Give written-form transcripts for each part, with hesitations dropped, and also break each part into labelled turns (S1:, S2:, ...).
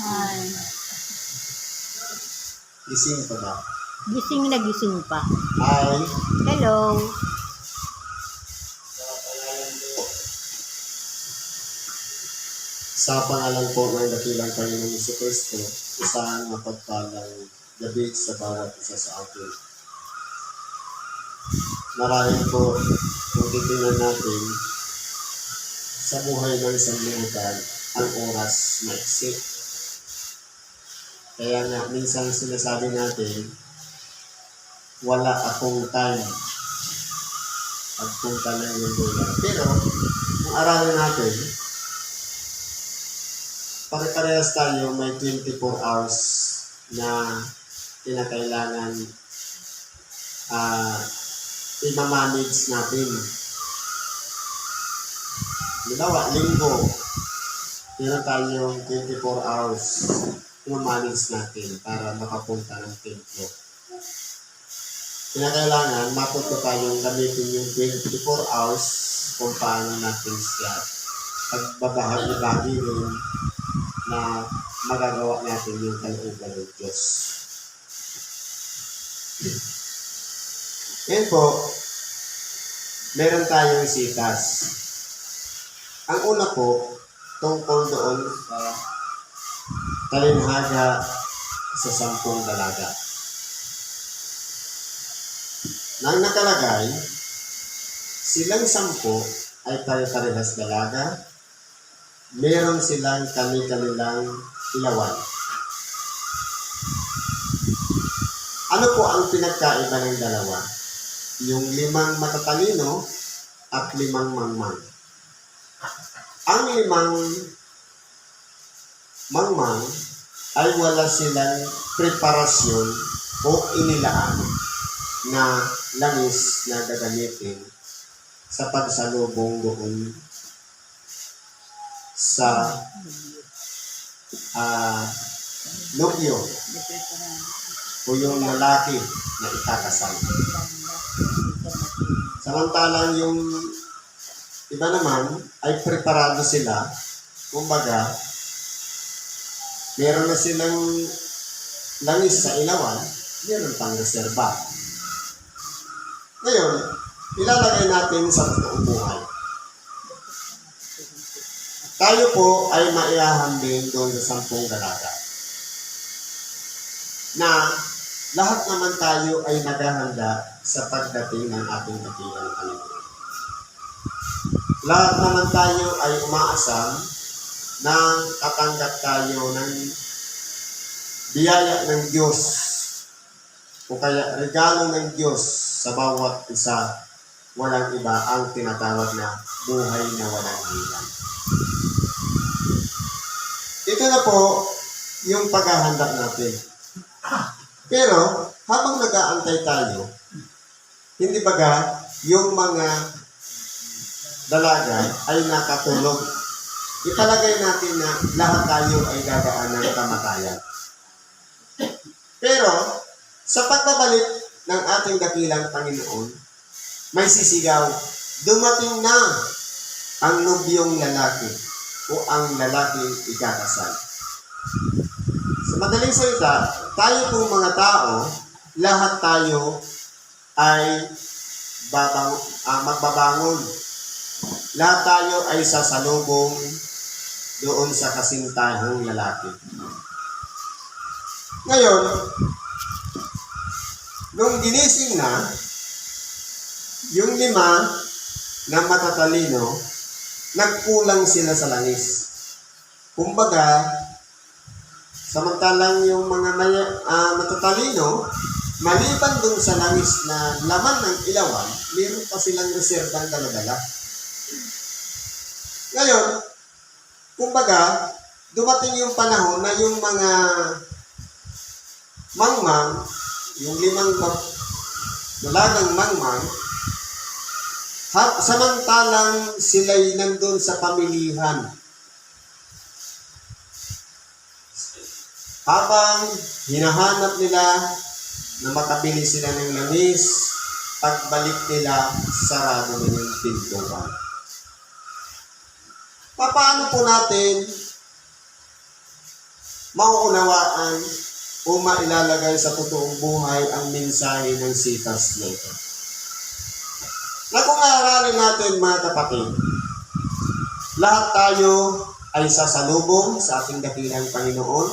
S1: Ay,
S2: Gising pa ba?
S1: gising na gising pa.
S2: Hi.
S1: Hello.
S2: Sa pangalan po ng dakilang Panginoong Jesucristo, isang mapagpalang gabi sa bawat isa sa atin. Marahil po, kung titingnan natin, sa buhay ng isang limutan, ang oras maiksi. Kaya nga, minsan sinasabi natin, wala akong time. Pagpunta ng linggulan. Pero, kung aralin natin, pare-parehas tayo may 24 hours na kinakailangan i-manage natin. Dalawa, linggo, meron tayong 24 hours i-manage natin para makapunta ng templo. Kinakailangan matuto tayong gamitin yung 24 hours kung paano natin siya pagbabahagi rin na magagawa natin yung kalooban ng Diyos. Ngayon po, meron tayong sitas. Ang una po, tungkol doon sa talinhaga sa 10 dalaga. Nang nakalagay, silang 10 ay pare-parehas dalaga, meron silang kani-kanilang ilawan. Ano po ang pinagkaiba ng dalawa? Yung 5 matatalino at 5 mangmang. Ang 5 mangmang ay wala silang preparasyon o inilaan na langis na gagamitin sa pagsalubong doon sa nobyo o yung lalaki na ikakasal. Samantalang yung iba naman ay preparado sila, kumbaga, meron na silang langis sa ilawan, meron pang reserba. Ngayon, ilalagay natin sa totoong buhay. Tayo po ay maihahambing doon sa 10 dalaga. Na lahat naman tayo ay naghahanda sa pagdating ng ating dakilang Panginoon. Lahat naman tayo ay umaasam na tatanggap tayo ng biyaya ng Diyos o kaya regalo ng Diyos sa bawat isa, walang iba ang tinatawag na buhay na walang hanggan. Ito na po yung paghahanda natin. Pero, habang nag-aantay tayo, hindi baga yung mga dalaga ay nakatulog. Italagay natin na lahat tayo ay dadaan ng kamatayan. Pero, sa pagbabalik ng ating dakilang Panginoon, may sisigaw, dumating na ang nobyong lalaki o ang lalaking ikakasal. Sa madaling salita, tayo pong mga tao, lahat tayo ay magbabangon. Lahat tayo ay sasalubong doon sa kasintahang lalaki. Ngayon, nung ginising na, yung 5 na matatalino, nagkulang sila sa langis. Kumbaga, samantalang yung mga matatalino, maliban dun sa langis na laman ng ilawan, meron pa silang reserbang dala-dala. Ngayon, kumbaga, dumating yung panahon na yung mga mangmang, yung 5 dalagang mangmang, samantalang sila'y nandun sa pamilihan. Habang hinahanap nila na makabili sila ng langis, pagbalik nila, sarado na yung pintuan. paano po natin mauunawaan o mailalagay sa totoong buhay ang mensahe ng sitas na ito? Na kung aaralin natin mga kapatid, lahat tayo ay sasalubong sa ating dakilang Panginoon.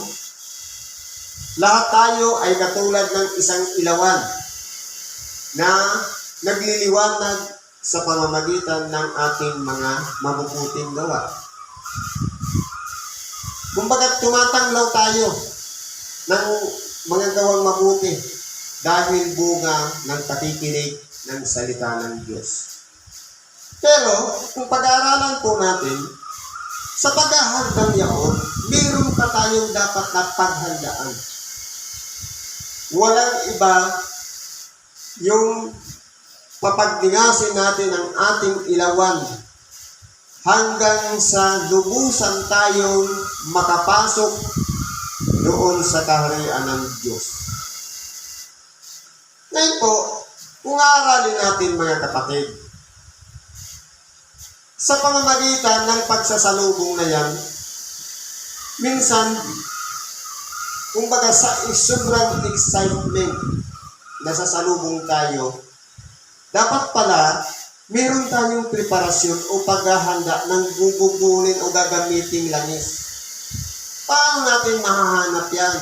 S2: Lahat tayo ay katulad ng isang ilawan na nagliliwanag sa pamamagitan ng ating mga mabubuting gawa. Kumbaga tumatanglaw tayo ng mga gawang mabuti dahil bunga ng pakikinig ng salita ng Diyos. Pero kung pag-aaralan po natin, sa paghahandang yaon, meron pa tayong dapat na paghandaan. Walang iba yung papagdingasin natin ang ating ilawan hanggang sa lubusan tayong makapasok doon sa kaharian ng Diyos. Ngayon po, kung aaralin natin mga kapatid, sa pamamagitan ng pagsasalubong na yan, minsan, kumbaga sa sobrang excitement na sasalubong tayo, dapat pala, meron tayong preparasyon o paghahanda ng gugugulin o gagamiting langis. Paano natin mahahanap yan?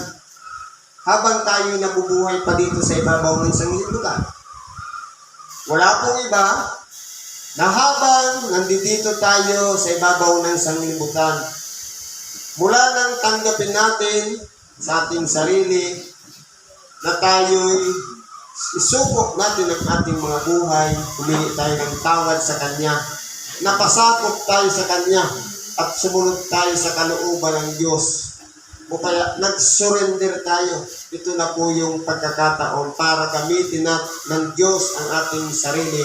S2: Habang tayo nabubuhay pa dito sa ibabaw ng sanglibutan. Wala pong iba na habang nandito tayo sa ibabaw ng sanglibutan, mula nang tanggapin natin sa ating sarili na tayo'y isubok natin ang ating mga buhay, humingi tayo ng tawad sa Kanya, napasakop tayo sa Kanya, at sumunod tayo sa kalooban ng Diyos. O kaya nag-surrender tayo. Ito na po yung pagkakataon para gamitin ng Diyos ang ating sarili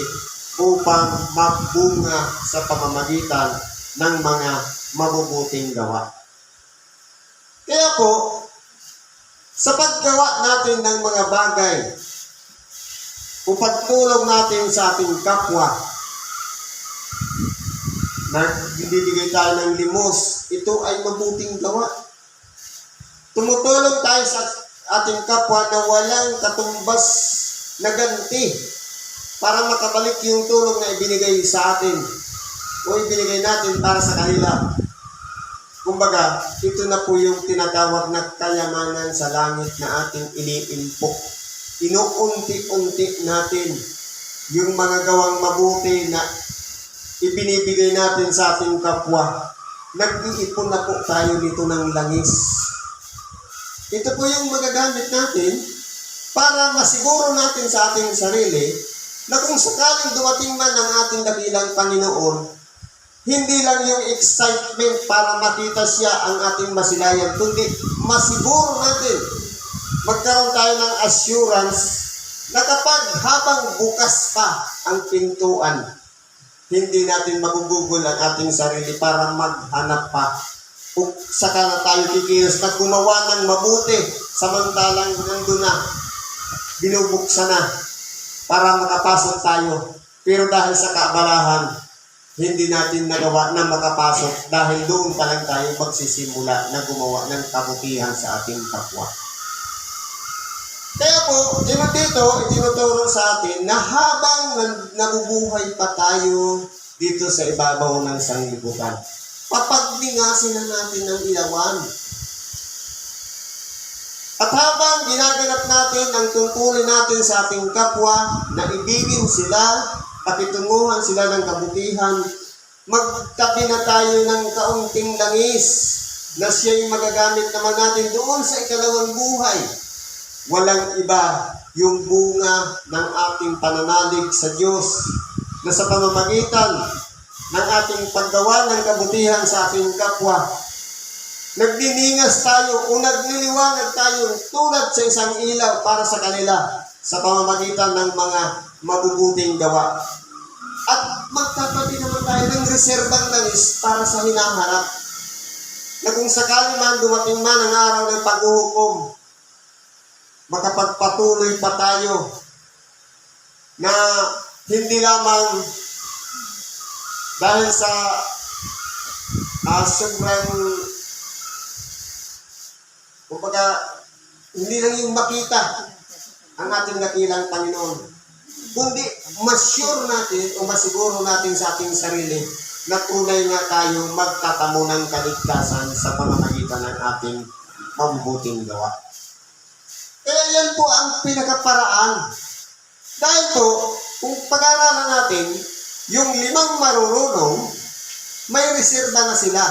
S2: upang magbunga sa pamamagitan ng mga mabubuting gawa. Kaya po, sa paggawa natin ng mga bagay, o pagtulong natin sa ating kapwa, nagbibigay tayo ng limos, ito ay mabuting gawa. Tumutulong tayo sa ating kapwa na walang katumbas na ganti para makabalik yung tulong na ibinigay sa atin o ibinigay natin para sa kanila. Kumbaga, ito na po yung tinatawag na kayamanan sa langit na ating iniimpok. Inuunti-unti natin yung mga gawang mabuti na ibinibigay natin sa ating kapwa. Nag-iipon na po tayo dito ng langis. Ito po yung magagamit natin para masiguro natin sa ating sarili na kung sakaling dumating man ang ating dakilang Panginoon, hindi lang yung excitement para makita siya ang ating masilayan, kundi masiguro natin, magkaroon tayo ng assurance na kapag habang bukas pa ang pintuan, hindi natin magugugol ang ating sarili para maghanap pa. O saka na tayo kikilos na gumawa ng mabuti samantalang nandun na, binubuksan na para makapasok tayo. Pero dahil sa kaabalahan, hindi natin nagawa na makapasok dahil doon pa lang tayo magsisimula na gumawa ng kabutihan sa ating kapwa. Kaya po, itinuturo sa atin na habang nabubuhay pa tayo dito sa ibabaw ng sanglibutan, papagdingasin na natin ng ilawan. At habang ginaganap natin ang tungkulin natin sa ating kapwa, na ibigin sila, pakitunguhan sila ng kabutihan, magtabi na tayo ng kaunting langis na siya'y magagamit naman natin doon sa ikalawang buhay. Walang iba yung bunga ng ating pananalig sa Diyos na sa pamamagitan ng ating paggawa ng kabutihan sa ating kapwa, nagdiningas tayo o nagliliwanag tayo tulad sa isang ilaw para sa kanila sa pamamagitan ng mga mabubuting gawa. At magtatabi naman tayo ng reserbang langis para sa hinaharap na kung sakali man dumating man ang araw ng paghuhukom, makapagpatuloy pa tayo na hindi lamang dahil sa sobrang, kumbaga, hindi lang yung makita ang ating dakilang Panginoon, kundi mas-sure natin o masiguro natin sa ating sarili na tunay nga tayo magtatamo ng kaligtasan sa pamamagitan ng ating mabubuting gawa. Kaya yan po ang pinakaparaan. Dahil po, kung pag-aralan natin, yung 5 marurunong, may reserba na sila.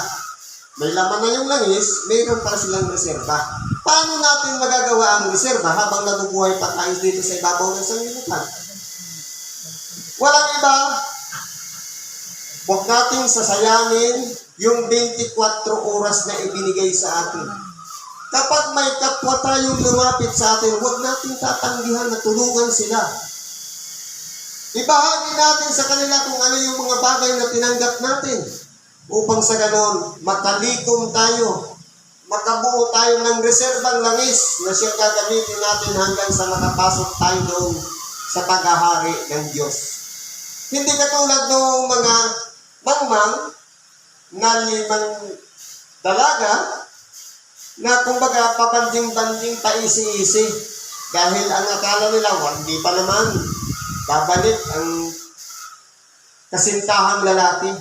S2: May laman na yung langis, mayroon pa silang reserba. Paano natin magagawa ang reserba habang nabubuhay pa tayo dito sa ibabaw ng sanglibutan? Walang iba. Huwag nating sasayanin yung 24 oras na ibinigay sa atin. Kapag may kapwa tayong lumapit sa atin, huwag nating tatanggihan na tulungan sila. Ibahagi natin sa kanila kung ano yung mga bagay na tinanggap natin upang sa ganon, makalikom tayo, makabuo tayo ng reserbang langis na siyang gagamitin natin hanggang sa makapasok tayo doon sa paghahari ng Diyos. Hindi katulad ng mga mangmang na 5 dalaga na kumbaga papanding-banding paisi-isi dahil ang akala nila, hindi pa naman babalik ang kasintahang lalaki.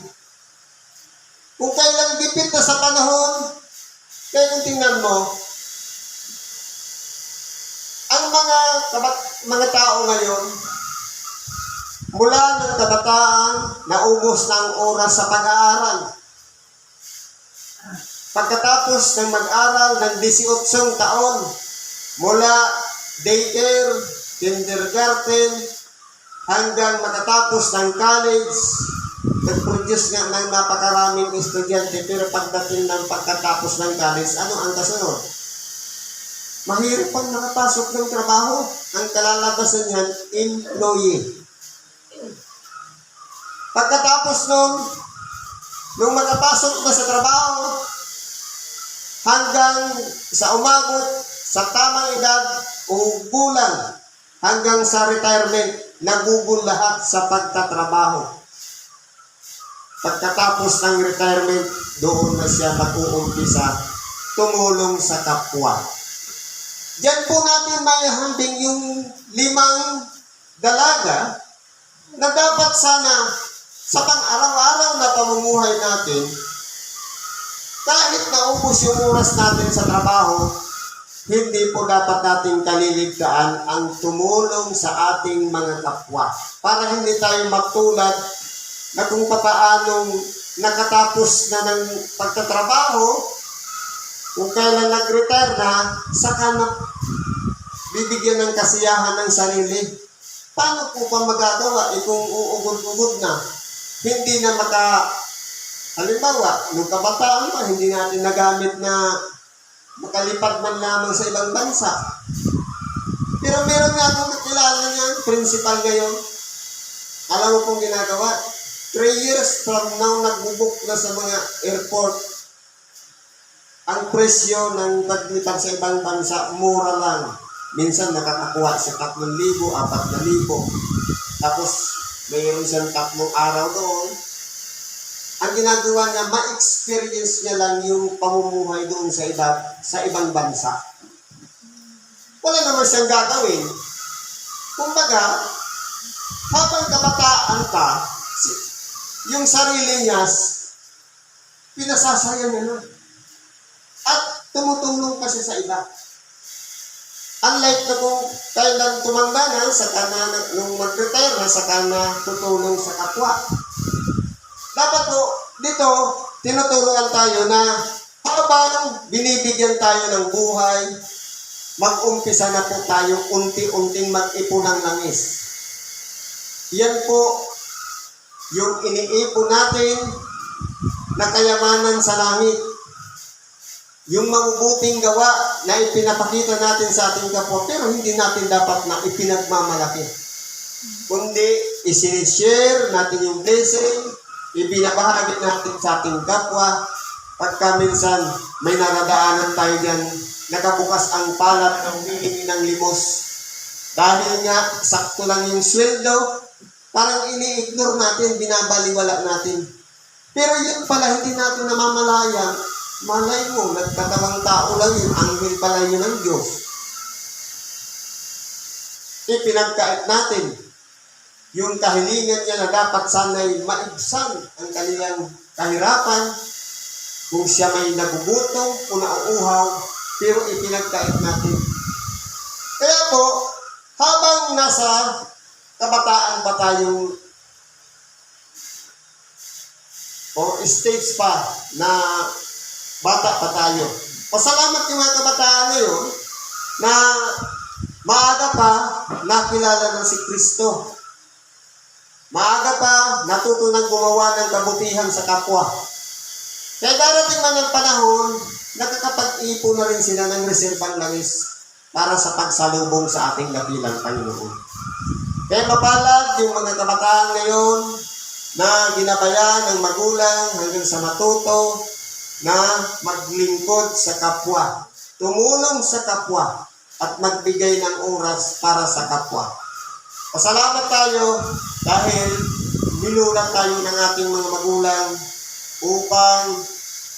S2: Kung kailang gipit na sa panahon, kaya kung tingnan mo, ang mga tao ngayon, mula ng kabataan, naubos na ang oras sa pag-aaral. Pagkatapos ng mag-aral ng 18 taon, mula daycare, kindergarten, hanggang makatapos ng college, nag-produce nga ng napakaraming estudyante, pero pagdating ng pagkatapos ng college, ano ang kasunod? Mahirap pang nakapasok ng trabaho. Ang kalalabasan niyan, employee. Pagkatapos nung makapasok na sa trabaho, hanggang sa umabot sa tamang edad o bulan, hanggang sa retirement, nagugol lahat sa pagtatrabaho. Pagkatapos ng retirement, doon na siya mag-uumpisa tumulong sa kapwa. Diyan po natin maihambing yung 5 dalaga na dapat sana sa pang-araw-araw na pamumuhay natin, kahit naubos yung oras natin sa trabaho, hindi po dapat nating kaliligtaan ang tumulong sa ating mga kapwa. Para hindi tayo magtulad na kung papaanong nakatapos na ng pagtatrabaho, kung kailan nag-retire na, saka na bibigyan ng kasiyahan ng sarili. Paano po pa magagawa? Kung uugod-ugod na, hindi na halimbawa, nung kabataan pa, hindi natin nagamit na makalipad man lamang sa ibang bansa. Pero meron nga akong kakilala niyan, principal ngayon. Alam mo pong ginagawa? 3 years from now, nagbubuk na sa mga airport. Ang presyo ng paglipad sa ibang bansa, mura lang. Minsan nakakakuha sa 3,000, 4,000. Tapos, mayroon siyang 3 araw doon. Ang ginagawa niya, ma-experience niya lang yung pamumuhay doon sa ibang bansa. Wala naman siyang gagawin. Kumbaga, habang kabataan ka, yung sarili niya, pinasasaya niya na. At tumutulong kasi sa iba. Unlike na kung kailan tumanda na, saka na, nung mag-retire na, saka na tutulong sa kapwa. Dapat po, dito, tinuturuan tayo na habang binibigyan tayo ng buhay, mag-umpisa na po tayo unti-unting mag-ipon ng langis. Yan po yung iniipon natin na kayamanan sa langit. Yung mabubuting gawa na ipinapakita natin sa ating kapwa, pero hindi natin dapat na ipinagmamalaki. Kundi isinishare natin yung blessing, ibinabahagi natin sa ating kapwa. Pagka minsan may naradaanan tayo dyan, nakabukas ang palat ng hihingi ng limos. Dahil nga, sakto lang yung sweldo, parang ini-ignore natin, binabaliwala natin. Pero yun pala, hindi natin namamalayan. Malay mo, nagkatawang tao lang yun. Anghel pala yun ng Diyos. Ipinagkait natin yung kahilingan niya na dapat sana'y maibsan ang kanilang kahirapan. Kung siya may nagugutom o nauuhaw, pero ipinagkait natin. Kaya po, habang nasa kabataan pa tayong o stage pa na bata pa tayo. Pasalamat yung mga kabataan ngayon na maaga pa nakilala ng si Kristo. Maaga pa natutunang gumawa ng kabutihan sa kapwa. Kaya darating man ang panahon, nakakapag-ipon na rin sila ng reserbang langis para sa pagsalubong sa ating dakilang Panginoon. Kaya mapalad yung mga kabataan ngayon na ginabayan ng magulang hanggang sa matuto na maglingkod sa kapwa, tumulong sa kapwa, at magbigay ng oras para sa kapwa. Pasalamat tayo dahil ninulat tayo ng ating mga magulang upang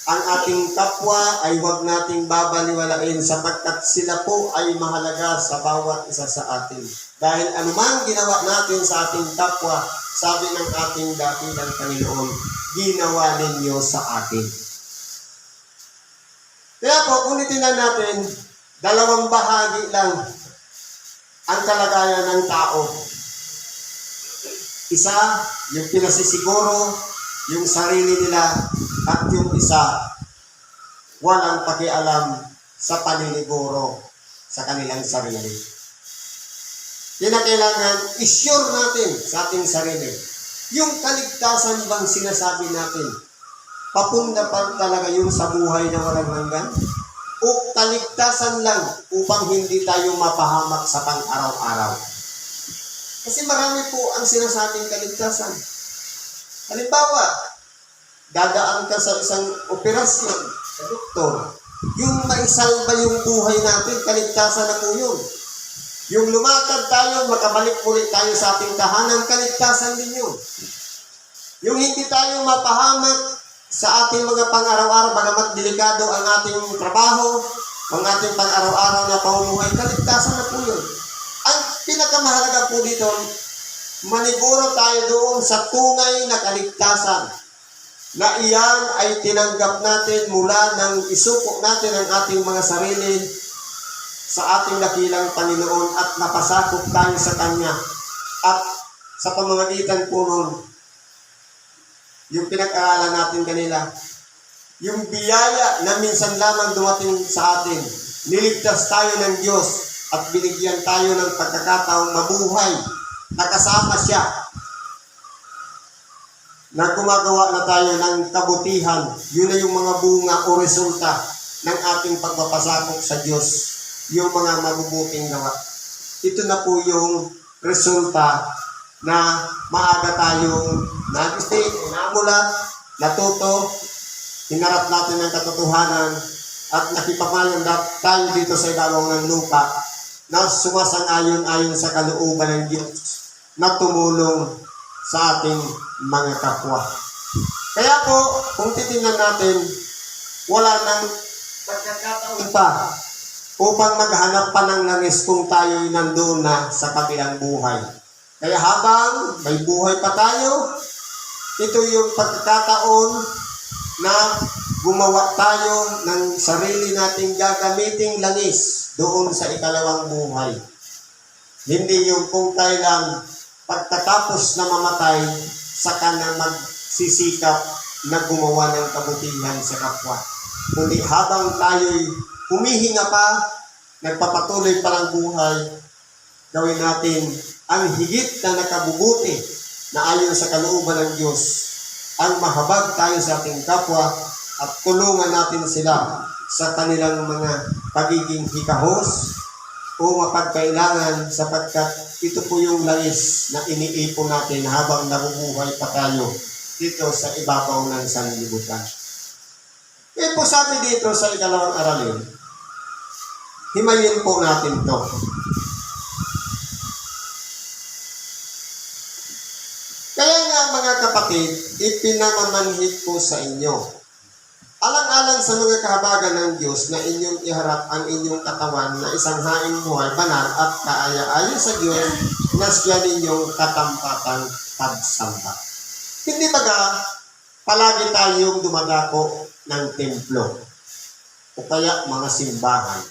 S2: ang ating kapwa ay huwag nating babaliwalain sapagkat sila po ay mahalaga sa bawat isa sa atin. Dahil anumang ginawa natin sa ating kapwa, sabi ng ating dakilang Panginoon, ginawa ninyo sa atin. Kaya po, kung itinan natin, dalawang bahagi lang ang kalagayan ng tao. Isa, yung pinasisiguro, yung sarili nila, at yung isa, walang pakialam sa paniniguro sa kanilang sarili. Yan ang kailangan i-sure natin sa ating sarili. Yung kaligtasan bang sinasabi natin, papunta pa talaga yung sa buhay na walang hanggan? O kaligtasan lang upang hindi tayo mapahamak sa pang-araw-araw? Kasi marami po ang sinasabing kaligtasan. Halimbawa, dadaan ka sa isang operasyon sa doktor, yung maisalba yung buhay natin, kaligtasan na po yun. Yung lumakad tayo, makabalik ulit tayo sa ating tahanan, kaligtasan din yun. Yung hindi tayo mapahamak sa ating mga pang-araw-araw, bagamat delikado ang ating trabaho, ang ating pang-araw-araw na pamumuhay, kaligtasan na po yun. Ang pinakamahalaga po dito, maniguro tayo doon sa tunay na kaligtasan na iyan ay tinanggap natin mula nang isuko natin ang ating mga sarili sa ating dakilang Panginoon at napasakop tayo sa Kanya. At sa pamamagitan po nun, yung pinag-aralan natin kanila, yung biyaya na minsan lamang dumating sa atin, niligtas tayo ng Diyos at binigyan tayo ng pagkakataong mabuhay, nakasama siya, na gumagawa na tayo ng kabutihan. Yun na yung mga bunga o resulta ng ating pagpapasakop sa Diyos, yung mga mabubuting gawa. Ito na po yung resulta na maaga tayong nag-stay, namulat, natuto, hinarap natin ng katotohanan, at nakipamayan tayo dito sa ibabaw ng lupa na sumasang-ayon-ayon sa kalooban ng Diyos na tumulong sa ating mga kapwa. Kaya po, kung titingnan natin, wala nang pagkakataon pa upang maghanap pa ng langis kung tayo'y nandoon na sa kabilang buhay. Kaya habang may buhay pa tayo, ito yung pagkakataon na gumawa tayo ng sarili nating gagamiting langis doon sa ikalawang buhay. Hindi yung kung kailan pagkatapos na mamatay, saka na magsisikap na gumawa ng kabutihan sa kapwa. Kundi habang tayo'y humihinga pa, nagpapatuloy pa ng buhay, gawin natin ang higit na nakabubuti na ayon sa kalooban ng Diyos, ang mahabag tayo sa ating kapwa at tulungan natin sila sa kanilang mga pagiging hikahos o mapagkailangan sapagkat ito po yung langis na iniipon natin habang nabubuhay pa tayo dito sa ibabaw ng sanlibutan. Kaya po sabi dito sa ikalawang aralin, himayin po natin to. Kaya nga mga kapatid, ipinamamanhid ko sa inyo. Alang-alang sa mga kahabagan ng Diyos na inyong iharap ang inyong katawan na isang haing buhay, banal at kaaya-aya sa Diyos na siya ninyong katampatang pagsamba. Hindi baga palagi tayong dumadako ng templo o kaya mga simbahan.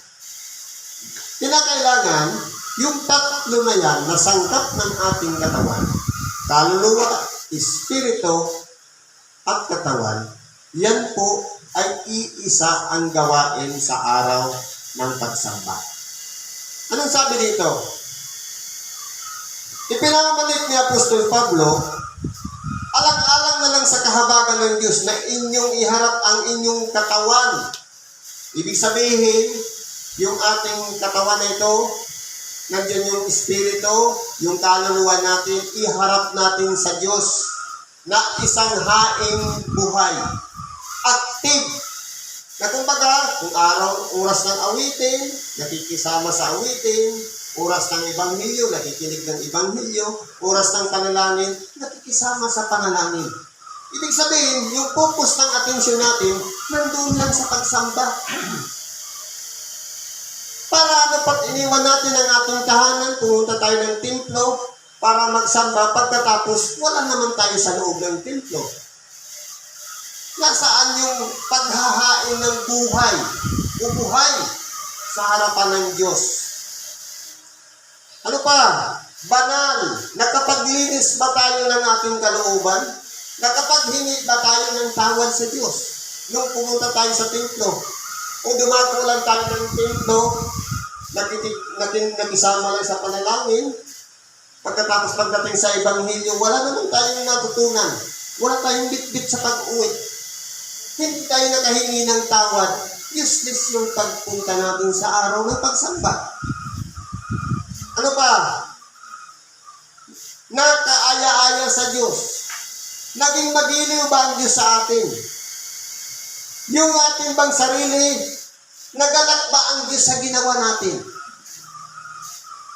S2: Kinakailangan yung tatlo na yan na sangkap ng ating katawan, kaluluwa, espiritu, at katawan, yan po ay iisa ang gawain sa araw ng pagsamba. Anong sabi dito? Ipinamamalit ni Apostol Pablo, alang-alang na lang sa kahabagan ng Diyos na inyong iharap ang inyong katawan. Ibig sabihin, yung ating katawan na ito, nandiyan yung espiritu, yung kaluluwa natin, iharap natin sa Diyos na isang haing buhay. Active. Na kumbaga, kung oras ng awitin, nakikisama sa awitin, oras ng Ebanghelyo, nakikinig ng Ebanghelyo, oras ng panalangin, nakikisama sa panalangin. Ibig sabihin, yung focus ng atensyon natin, nandun lang sa pagsamba. Para ano pag iniwan natin ang ating tahanan, pumunta tayo ng templo para magsamba, pagkatapos wala naman tayo sa loob ng templo. Nasaan yung paghahain ng buhay o buhay sa harapan ng Diyos? Ano pa? Banal. Nakapaglinis ba tayo ng ating kalooban? Nakapaghingi ba tayo ng tawad sa Diyos nung pumunta tayo sa templo? O dumako lang tayo ng templo, nakisama lang sa panalangin, pagkatapos pagdating sa Ebanghelyo, wala naman tayong natutunan. Wala tayong bitbit sa pag-uwi. Hindi tayo nakahingi ng tawad. Useless yung pagpunta natin sa araw ng pagsamba. Ano pa? Nakaaya-aya sa Diyos. Naging magiliw ba ang Diyos sa atin? Yung ating bang sarili, nagalak ba ang Diyos sa ginawa natin?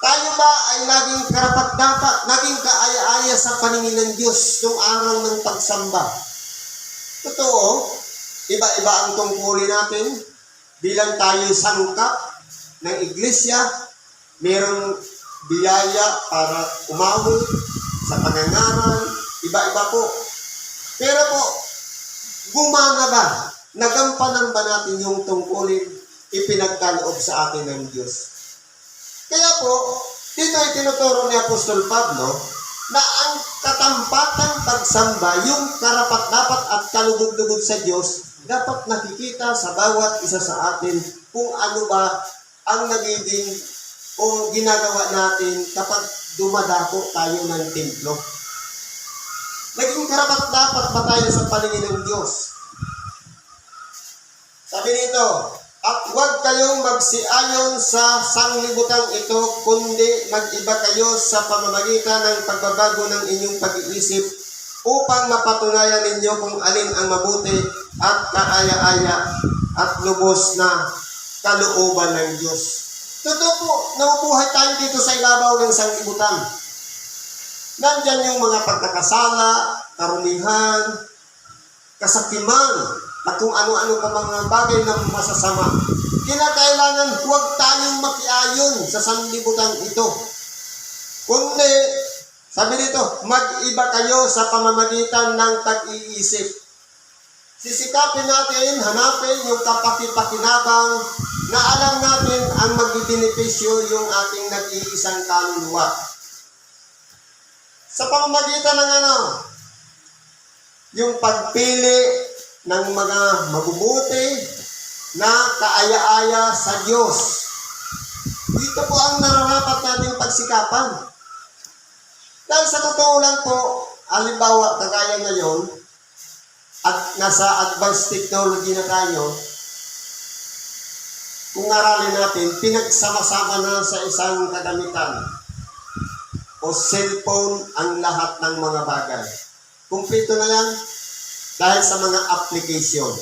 S2: Tayo ba ay naging karapat-dapat, naging kaaya-aya sa paningin ng Diyos noong araw ng pagsamba? Totoo, iba-iba ang tungkulin natin. Bilang tayo sangkap ng iglesia, mayroong biyaya para umawit sa pangangaral, iba-iba po. Pero po, gumana ba? Nagampanan ba natin yung tungkulin ipinagkaloob sa atin ng Diyos? Kaya po, dito ay tinuturo ni Apostol Pablo na ang katampatang pagsamba, yung karapat-dapat at kalugod-lugod sa Diyos, dapat nakikita sa bawat isa sa atin kung ano ba ang nagiging o ginagawa natin kapag dumadako tayo ng templo. Naging karapat-dapat ba tayo sa paningin ng Diyos? Sabi nito, at huwag kayong magsiayon sa sanglibutang ito, kundi mag-iba kayo sa pamamagitan ng pagbabago ng inyong pag-iisip upang mapatunayan ninyo kung alin ang mabuti at kaaya-aya at lubos na kalooban ng Diyos. Totoo po, nabubuhay tayo dito sa ibabaw ng sanglibutan. Nandyan yung mga pagkakasala, karumihan, kasakiman, at kung ano-ano pa mga bagay na masasama. Kinakailangan huwag tayong makiayon sa sanlibutan ito. Kundi, sabi dito, mag-iba kayo sa pamamagitan ng tag-iisip. Sisikapin natin, hanapin yung kapaki-pakinabang na alam natin ang magbibenepisyo yung ating nag-iisang kaluluwa. Sa pamamagitan ng yung pagpili ng mga mabubuti na kaaya-aya sa Diyos. Dito po ang nararapat nating pagsikapan. Dahil sa totoo lang po, halimbawa, kagaya ngayon, at nasa advanced technology na tayo, kung aralin natin, pinagsama-sama na sa isang kagamitan o cellphone ang lahat ng mga bagay. Kumpleto na yan dahil sa mga application.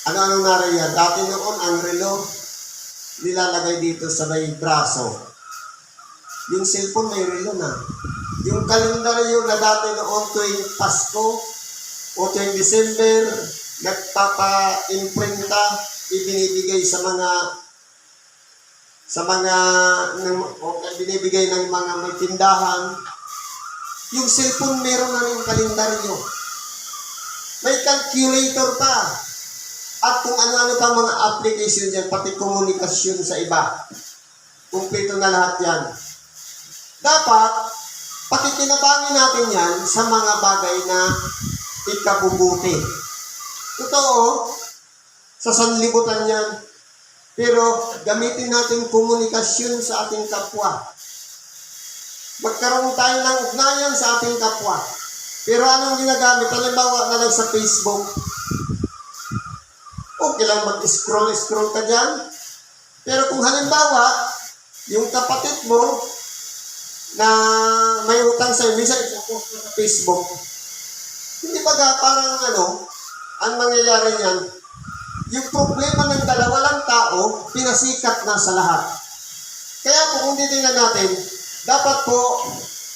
S2: Ano-ano nariyan? Dati noon, ang relo, nilalagay dito sa may braso. Yung cellphone may relo na. yung kalendaryo na dati noon tuwing Pasko o tuwing December, nagpapa-imprinta, ibinibigay o binibigay ng mga may tindahan. Yung cellphone meron na rin kalendaryo. May calculator pa. At kung ano-ano pang mga application dyan, pati komunikasyon sa iba. Kumpleto na lahat yan. Dapat, pakikinabangin natin yan sa mga bagay na ikabubuti. Totoo, sa sanlibutan yan. Pero gamitin natin komunikasyon sa ating kapwa. Magkaroon tayo ng ugnayan sa ating kapwa. Pero anong ginagamit? Halimbawa na lang sa Facebook. Okay lang mag-scroll ka dyan. Pero kung halimbawa, yung kapatid mo na may utang sa'yo, minsan ipopost mo sa Facebook. Hindi ba parang ang mangyayari niyan, yung problema ng dalawa lang tao, pinasikat na sa lahat. Kaya po kung titingnan natin, dapat po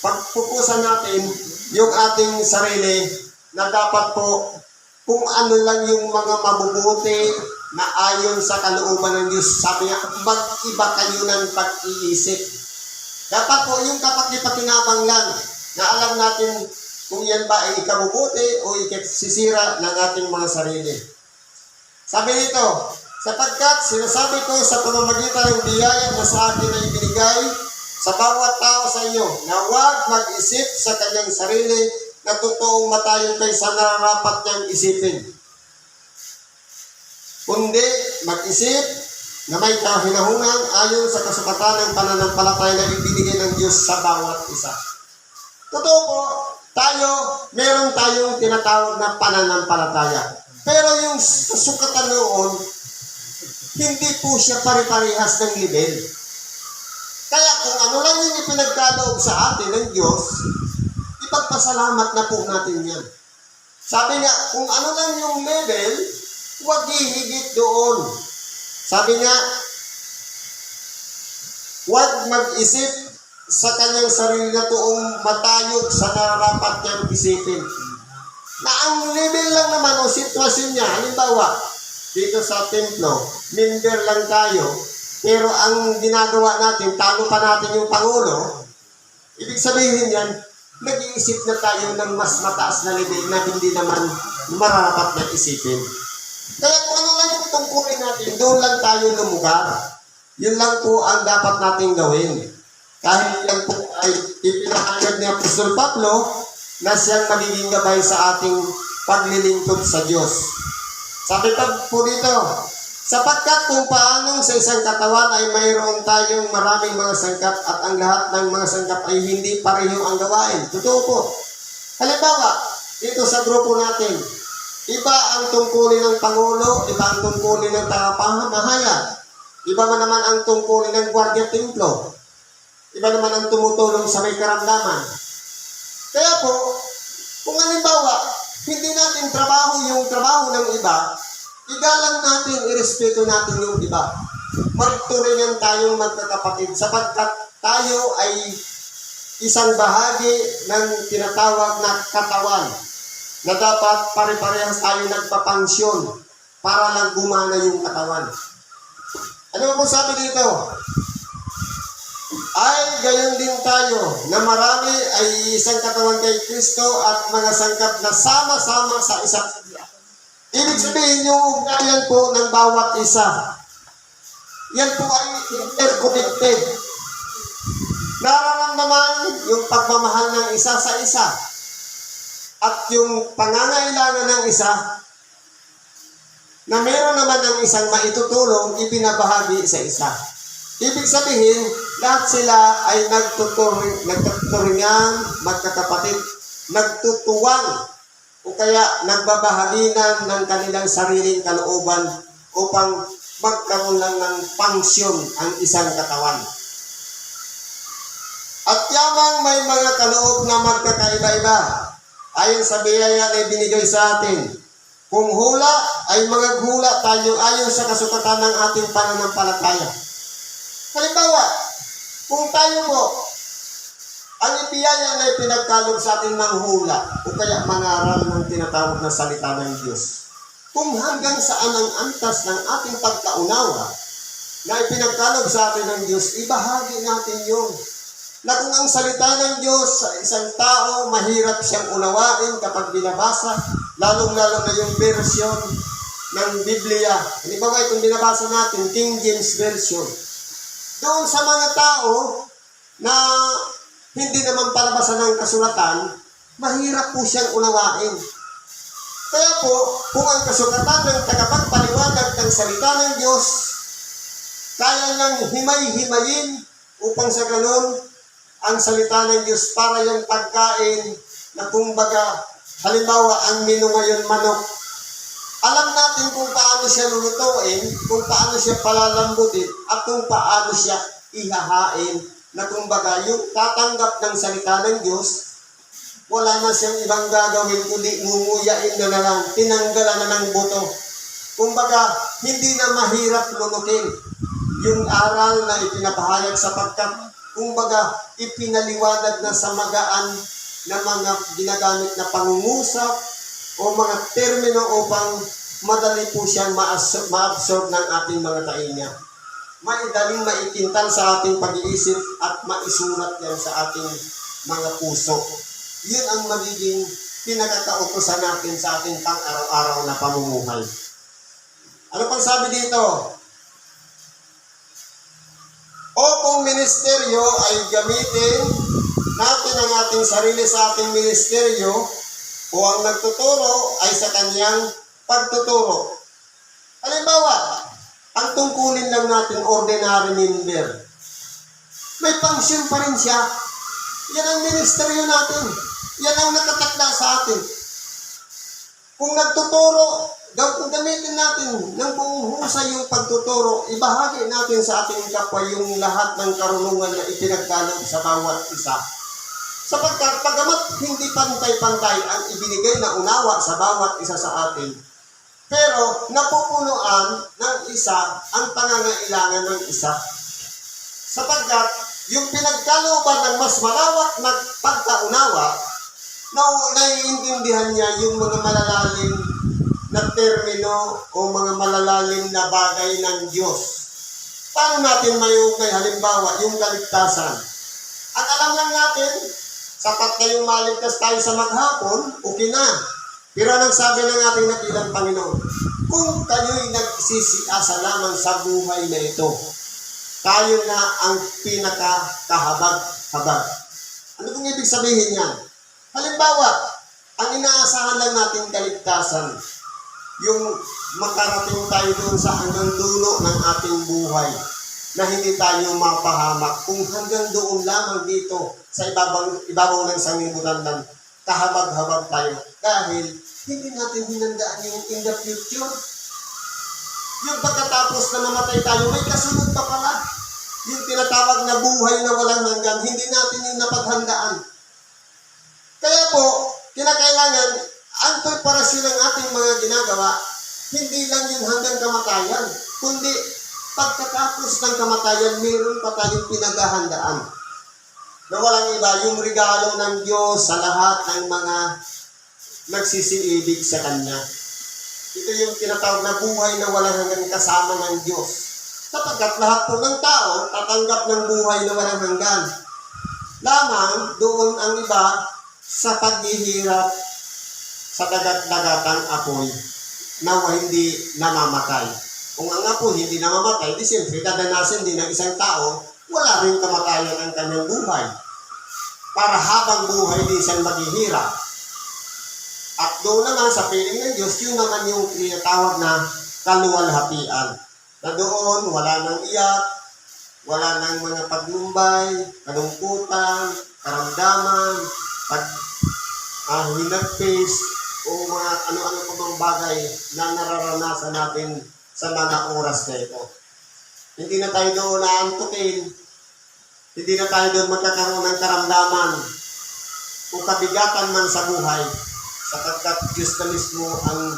S2: pagpupusan natin yung ating sarili na dapat po kung ano lang yung mga mabubuti na ayon sa kalooban ng Diyos. Sabi niya, mag-iba kayo ng pag-iisip. Dapat po yung kapag-ipakinabang lang na alam natin kung yan ba ay ikabubuti o ikasisira ng ating mga sarili. Sabi nito, sapagkat sinasabi ko sa pamamagitan ng biyaya na sa akin ay binigay sa bawat tao sa inyo na huwag mag-isip sa kanyang sarili na totoong matayo kaysa nararapat niyang isipin. Kundi mag-isip na may kahinahungan ayon sa kasukatan ng pananampalataya na ibinigay ng Diyos sa bawat isa. Totoo po, meron tayong tinatawag na pananampalataya. Pero yung kasukatan noon, hindi po siya pare-parehas ng level. Kaya kung ano lang yung ipinagkaloob sa atin ng Diyos, ipagpasalamat na po natin yan. Sabi nga, kung ano lang yung level, huwag hihigit doon. Sabi nga, huwag mag-isip sa kanyang sarili na tuong matayog sa nararapat niyang isipin. Na ang level lang naman o sitwasyon niya, halimbawa, dito sa templo, member lang tayo, pero ang ginagawa natin, talo pa natin yung Pangulo, ibig sabihin yan, nag-iisip na tayo ng mas mataas na level na hindi naman mararapat na isipin. Kaya kung ano lang yung tungkulin natin, doon lang tayo lumugar. Yun lang po ang dapat natin gawin. Kahit yan po ay ipinahayag ni Apostol Pablo na siyang magiging gabay sa ating paglilingkod sa Diyos. Sabi pa po dito, sapagkat kung paanong sa isang katawan ay mayroon tayong maraming mga sangkap at ang lahat ng mga sangkap ay hindi pareho ang gawain. Totoo po. Halimbawa, dito sa grupo natin, iba ang tungkulin ng Pangulo, iba ang tungkulin ng tagapamahayan, iba naman ang tungkulin ng Guardia Templo, iba naman ang tumutulong sa may karamdaman. Kaya po, kung halimbawa, hindi natin yung trabaho ng iba, igalang natin, irespeto natin yung iba. Magturingan tayong magkakapatid sapagkat tayo ay isang bahagi ng tinatawag na katawan na dapat pare-parehas tayo nagpapansyon para lang gumana yung katawan. Ano ba po sabi dito? Ay gayon din tayo na marami ay isang katawan kay Kristo at mga sangkap na sama-sama sa isang ibig sabihin yung ugnayan po ng bawat isa. Yan po ay interconnected. Nararamdaman yung pagmamahal ng isa sa isa. At yung pangangailangan ng isa na meron naman ng isang maitutulong, ibinabahagi sa isa. Ibig sabihin, lahat sila ay nagtuturingan, magkakapatid, nagtutuwang, o kaya nagbabahaginan ng kanilang sariling kalooban upang magkaroon lang ng function ang isang katawan. At yamang may mga kaloob na magkakaiba-iba, ayon sa biyaya na ibinigay sa atin. Kung hula, ay mga hula tayo ayon sa kasukatan ng ating pananampalataya. Halimbawa, kung tayo po Ang ibiyaya na ipinagkaloob sa atin ng hula o kaya mangaral ng tinatawag na salita ng Diyos. Kung hanggang saan ang antas ng ating pagkaunawa na ipinagkaloob sa atin ng Diyos, ibahagi natin yun. Na kung ang salita ng Diyos sa isang tao, mahirap siyang unawain kapag binabasa, lalong-lalo na yung version ng Biblia. Hindi ba itong binabasa natin, King James Version. Doon sa mga tao na hindi naman palabasa ng kasulatan, mahirap po siyang unawain. Kaya po, kung ang kasulatan ng tagapagpaliwanag ng salita ng Diyos, kaya lang himay-himayin upang sa ganun, ang salita ng Diyos para yung pagkain na kumbaga, halimbawa, ang menu ngayon manok. Alam natin kung paano siya lulutuin, kung paano siya palalambutin, at kung paano siya ihahain, na kumbaga, yung tatanggap ng salita ng Diyos, wala na siyang ibang gagawin, kundi ngunguyain na lang, tinanggalan na ng buto. Kumbaga, hindi na mahirap lulutin yung aral na ipinapahayag sapagkat, kumbaga, ipinaliwanag na sa magaan na mga ginagamit na pangungusap o mga termino upang madali po siyang ma-absorb ng ating mga tainga. Maidaling maikintal sa ating pag-iisip at maisulat yan sa ating mga puso. Yun ang magiging pinagkakautosan natin sa ating pang-araw-araw na pamumuhay. Ano pang sabi dito? O kung ministeryo ay gamitin natin ang ating sarili sa ating ministeryo o ang nagtuturo ay sa kanyang pagtuturo. Halimbawa, ang tungkulin lang natin ordinary member. May function pa rin siya. Yan ang ministeryo natin. Yan ang nakatakda sa atin. Kung nagtuturo, kung gamitin natin ng buong husay yung pagtuturo, ibahagi natin sa ating kapwa yung lahat ng karunungan na ipinagkaloob sa bawat isa. Sapagkat pagamat hindi pantay-pantay ang ibinigay na unawa sa bawat isa sa atin, pero napupunuan ng isa ang pangangailangan ng isa. Sapagkat yung pinagkalooban ng mas malawak na pagkaunawa, naiintindihan niya yung mga malalalim na termino o mga malalalim na bagay ng Diyos. Paano natin mayugay halimbawa yung kaligtasan? At alam lang natin, sapat na yung maligtas tayo sa maghapon, okay na. Pero anong sabi ng ating nakilang Panginoon? Kung kayo'y nagsisiasa lamang sa buhay na ito, tayo na ang pinaka-kahabag-habag. Ano kung ibig sabihin yan? Halimbawa, ang inaasahan lang natin kaligtasan, yung makarating tayo doon sa hanggang dulo ng ating buhay, na hindi tayo mapahamak. Kung hanggang doon lamang dito, sa ibabaw ng sanglibutan lang, kahabag-habag tayo. Dahil hindi natin hinandaan yung in the future. Yung pagkatapos na namatay tayo, may kasunod pa pala. Yung tinatawag na buhay na walang hanggan, hindi natin yung napaghandaan. Kaya po, kinakailangan, ang preparasyon ng ating mga ginagawa, hindi lang yung hanggang kamatayan, kundi pagkatapos ng kamatayan, meron pa tayong pinaghahandaan. Na walang iba, yung regalo ng Diyos sa lahat ng mga nagsisiibig sa Kanya. Ito yung tinatawag na buhay na walang hanggan kasama ng Diyos. Sapagkat lahat po ng tao tatanggap ng buhay na walang hanggan. Lamang doon ang iba sa paghihirap sa dagat-dagatang apoy na hindi namamatay. Kung ang apoy hindi namamatay, di siyempre dadanasin din ng isang tao, wala rin kamatayan ang kanyang buhay. Para habang buhay din siyang maghihirap. At doon naman sa piling ng Diyos, yun naman yung tinatawag na kaluwalhatian. Na doon, wala nang iyak, wala nang mga paglumbay, kalungkutan, karamdaman, hinagpis, o mga ano-ano pa bang bagay na nararanasan natin sa mga oras na ito. Hindi na tayo doon naantukin, hindi na tayo doon magkakaroon ng karamdaman o kabigatan man sa buhay, sapagkat Diyos na mismo ang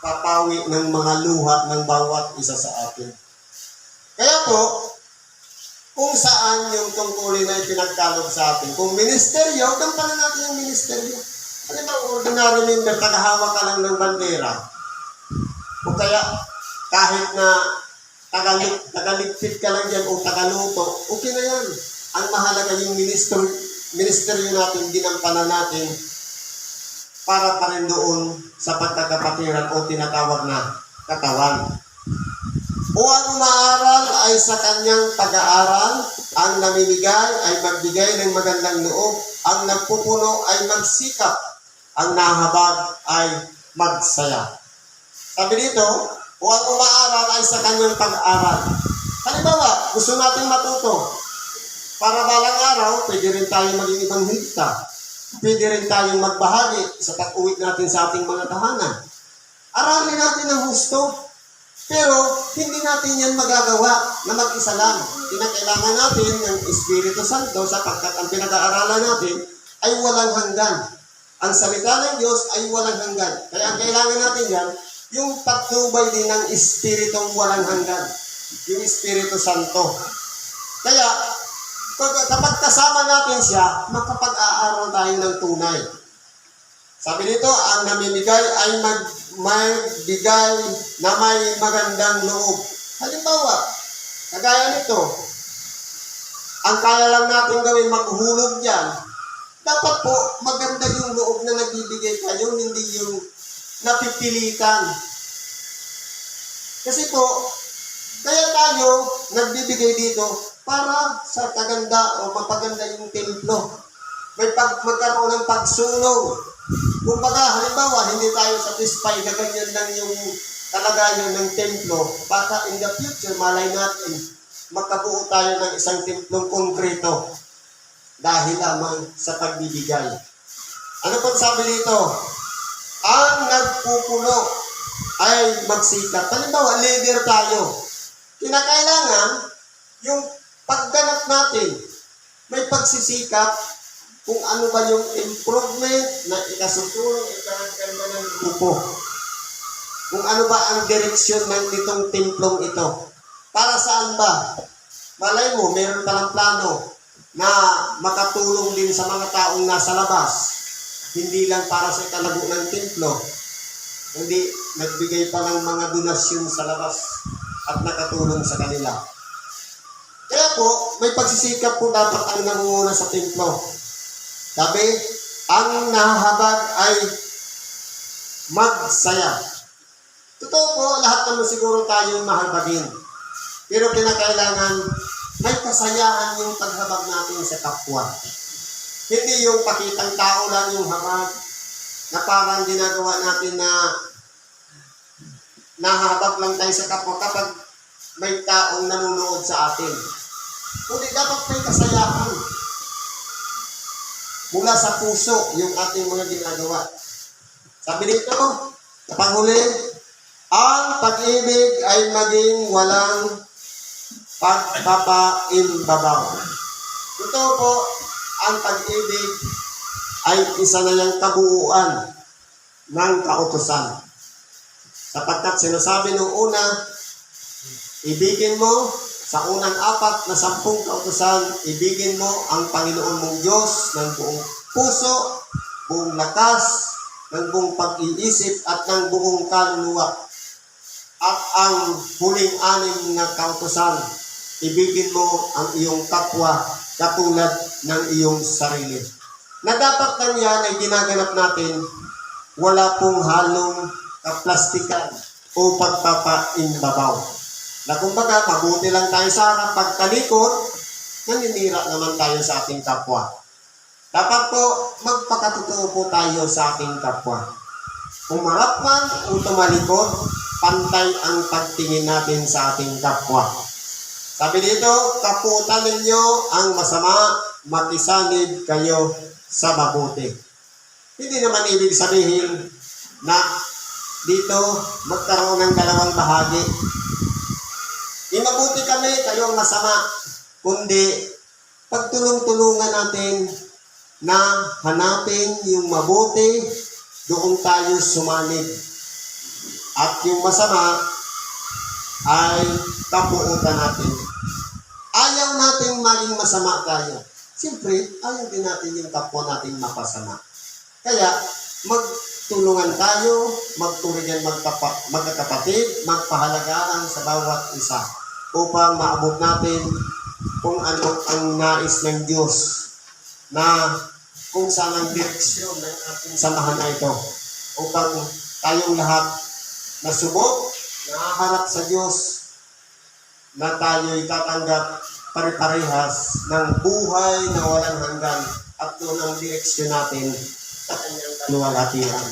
S2: papawi ng mga luha ng bawat isa sa atin. Kaya po, kung saan yung tungkulin na ipinagkalog sa atin. Kung ministeryo, gampanan natin yung ministeryo. Ano ba, ordinary member, tagahawak ka lang ng bandera. O kaya, kahit na tagaligpit ka lang dyan o tagaluto, okay na yan. Ang mahalaga yung ministeryo natin, ginampanan natin para pa rin doon sa pagkakapatiran o tinatawag na katawan. O ang umaaral ay sa kanyang pag-aaral, ang namimigay ay magbigay ng magandang loob, ang nagpupuno ay magsikap, ang nahabag ay magsaya. Sabi dito, o ang umaaral ay sa kanyang pag-aaral. Halimbawa, gusto natin matuto. Para balang araw, pwede rin tayong maging ibanghelista. Pwede rin tayong magbahagi sa pag-uwi natin sa ating mga tahanan. Aralin natin ang husto. Pero, hindi natin yan magagawa na mag-isa lang. Kinakailangan natin ng Espiritu Santo sapagkat ang pinag-aaralan natin ay walang hanggan. Ang salita ng Diyos ay walang hanggan. Kaya ang kailangan natin yan, yung patnubay din ng Espiritong walang hanggan. Yung Espiritu Santo. Kaya, kapag kasama natin siya, makapag-aaral tayo ng tunay. Sabi nito, ang namimigay ay magbigay na may magandang loob. Halimbawa, kagaya nito, ang kaya lang natin gawin maghulog yan, dapat po maganda yung loob na nagbibigay kayo, hindi yung napipilitan. Kasi po, kaya tayo nagbibigay dito para sa kaganda o mapaganda yung templo. Magkaroon ng pagsulong. Kung baga, halimbawa, hindi tayo satisfied na ganyan lang yung kalagayan ng templo, baka in the future, malay natin, makabuo tayo ng isang templong konkreto dahil lamang sa pagbibigay. Ano pang sabi dito? Ang nagpupuno ay magsikap. Halimbawa, leader tayo. Kinakailangan, yung pagganap natin, may pagsisikap kung ano ba yung improvement na ikasutulong ikaganda ng grupo. Kung ano ba ang direksyon ng nitong templong ito. Para saan ba? Malay mo, meron palang plano na makatulong din sa mga taong nasa labas. Hindi lang para sa ikalago ng templo. Hindi, nagbigay pa ng mga donasyon sa labas at nakatulong sa kanila. Kaya po, may pagsisikap po dapat ang nangunguna sa templo. Sabi, ang nahahabag ay magsaya. Totoo po, lahat naman siguro tayong mahabagin. Pero kinakailangan, may kasayahan yung paghabag natin sa kapwa. Hindi yung pakitang tao lang yung habag na parang ginagawa natin na nahabag lang tayo sa kapwa kapag may taong nanonood sa atin. Kundi dapat may kasayahan. Mula sa puso yung ating mga ginagawa. Sabi dito, sa panghuli, ang pag-ibig ay maging walang pagpapaimbabaw. Totoo po, ang pag-ibig ay isa na yung kabuuan ng kautusan. Sapagkat sinasabi nung una, ibigin mo sa unang 4 na 10 kautusan, ibigin mo ang Panginoon mong Diyos ng buong puso, buong lakas, ng buong pag-iisip at ng buong kaluluwa. At ang huling 6 na kautusan, ibigin mo ang iyong kapwa katulad ng iyong sarili. Na dapat lang yan ay ginaganap natin, wala pong halong kaplastikan o pagpapaimbabaw. Na kumbaga, mabuti lang tayo sa harap, pagtalikod, naninira naman tayo sa ating kapwa. Dapat po, magpakatotoo po tayo sa ating kapwa. Umarap man o tumalikod, pantay ang pagtingin natin sa ating kapwa. Sabi dito, kaputan ninyo ang masama, makisanib kayo sa mabuti. Hindi naman ibig sabihin na dito magkaroon ng dalawang bahagi. Di mabuti kami, kayo ang masama. Kundi, pagtulong-tulungan natin na hanapin yung mabuti, doon tayo sumanib. At yung masama ay kapuutan natin. ayaw nating maging masama tayo. Siyempre, ayaw din natin yung kapwa nating mapasama. Kaya, magtulungan tayo, magtulungan magkakapatid, magpahalagaan sa bawat isa upang maabot natin kung ano ang nais ng Diyos na kung saan ang direksyon ng ating samahan na ito upang tayong lahat na subok, nahaharap sa Diyos na tayo'y tatanggap pare-parehas ng buhay na walang hanggan at doon ang direksyon natin sa kanyang kaluwalhatian.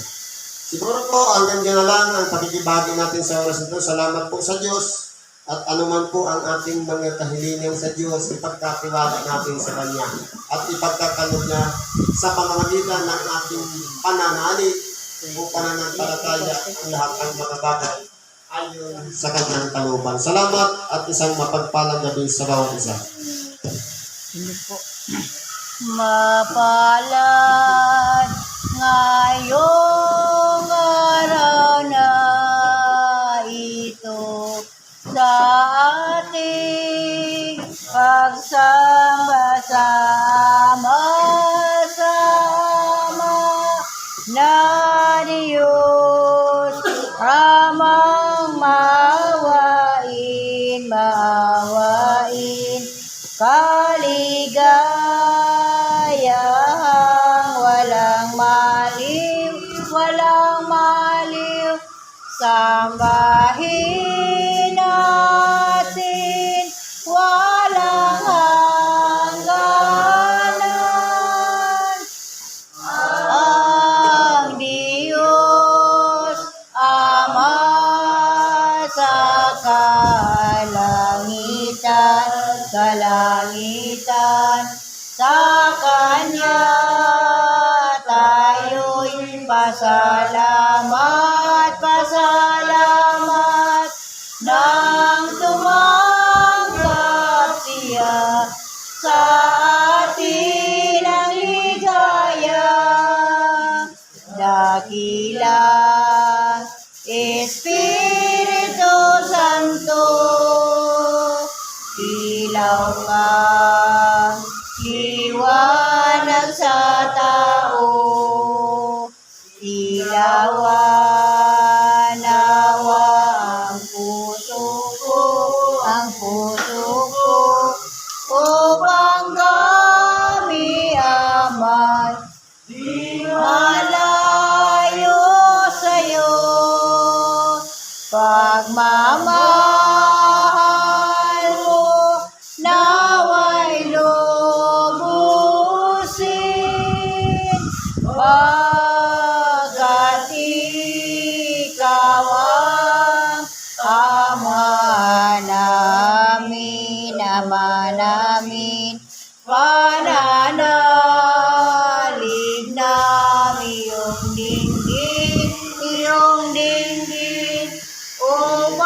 S2: Siguro po, hanggang dyan na lang ang pakikibahagi natin sa oras nito. Salamat po sa Diyos at anuman po ang ating mga kahilingan sa Diyos, ipagkatiwala natin sa Kanya at ipagkakalog niya sa pamamagitan ng ating pananalig o pananampalataya ang lahat ng mga bagay ayon sa Kanyang kalooban. Salamat at isang mapagpalang gabi sa bawat isa.
S1: Hindi po. Mapalad ngayong araw na ito sa ating pagsama-sama na Diyos amang maawain kaligayahang walang maliw sambahin natin walang hangganan ang Diyos Ama sa kalangitan sa Kanya tayo'y pasalamat nang tumanggap siya sa atin ang ligaya dakilang Espiritu Santo ilaw kang liwanag sa tao ilawan nawa ang puso ko upang kami amay malayo sa'yo pagmamahal mo naway lubusin pagkat ikaw ang Ama namin, pananalig namin iyong dinggin